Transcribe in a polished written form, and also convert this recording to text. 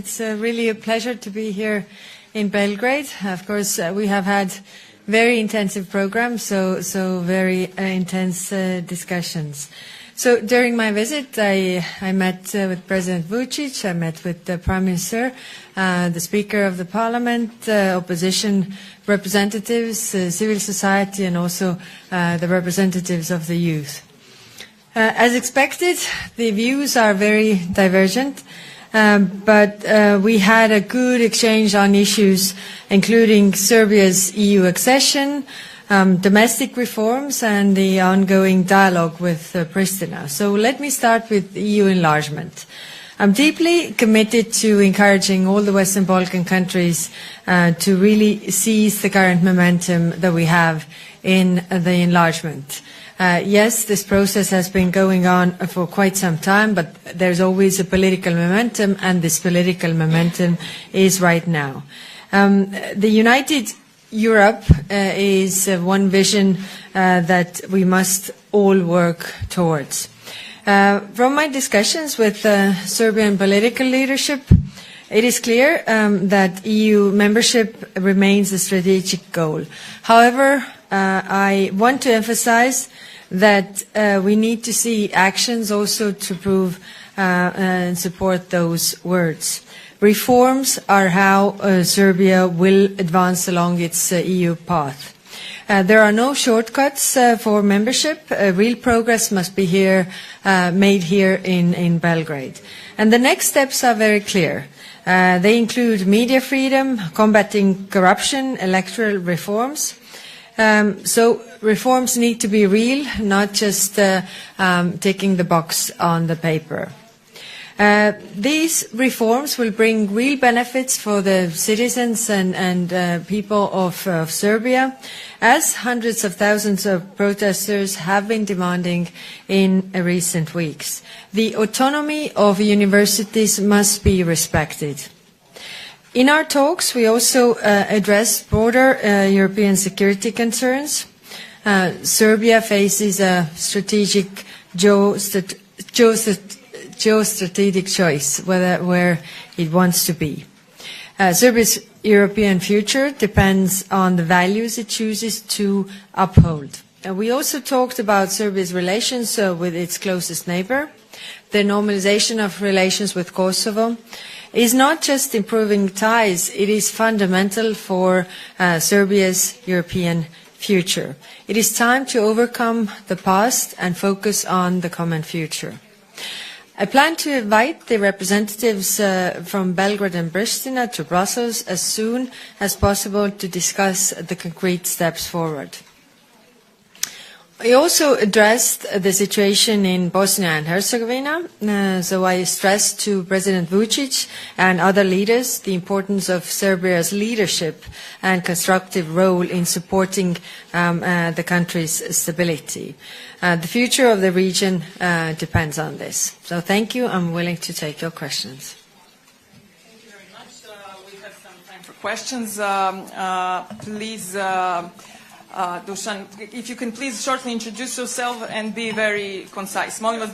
It's really a pleasure to be here in Belgrade. Of course, we have had very intensive programs, so very intense discussions. So during my visit, I met with President Vučić, I met with the Prime Minister, the Speaker of the Parliament, opposition representatives, civil society, and also the representatives of the youth. As expected, the views are very divergent, but we had a good exchange on issues including Serbia's EU accession, domestic reforms, and the ongoing dialogue with Pristina. So let me start with EU enlargement. I'm deeply committed to encouraging all the Western Balkan countries to really seize the current momentum that we have in the enlargement. Yes, this process has been going on for quite some time, but there's always a political momentum, and this political momentum is right now. The United Europe is one vision that we must all work towards. From my discussions with Serbian political leadership, it is clear that EU membership remains a strategic goal. However, I want to emphasize that we need to see actions also to prove and support those words. Reforms are how Serbia will advance along its EU path. There are no shortcuts for membership. Real progress must be made here in Belgrade. And the next steps are very clear. They include media freedom, combating corruption, electoral reforms. So reforms need to be real, not just ticking the box on the paper. These reforms will bring real benefits for the citizens and people of Serbia, as hundreds of thousands of protesters have been demanding in recent weeks. The autonomy of universities must be respected. In our talks, we also addressed broader European security concerns. Serbia faces a strategic geostrategic choice where it wants to be. Serbia's European future depends on the values it chooses to uphold. We also talked about Serbia's relations with its closest neighbor. The normalization of relations with Kosovo is not just improving ties, it is fundamental for Serbia's European future. It is time to overcome the past and focus on the common future. I plan to invite the representatives from Belgrade and Pristina to Brussels as soon as possible to discuss the concrete steps forward. I also addressed the situation in Bosnia and Herzegovina, so I stressed to President Vučić and other leaders the importance of Serbia's leadership and constructive role in supporting the country's stability. The future of the region depends on this. So thank you. I'm willing to take your questions. Thank you very much. We have some time for questions. Please, Dušan, if you can please shortly introduce yourself and be very concise. Molim vas da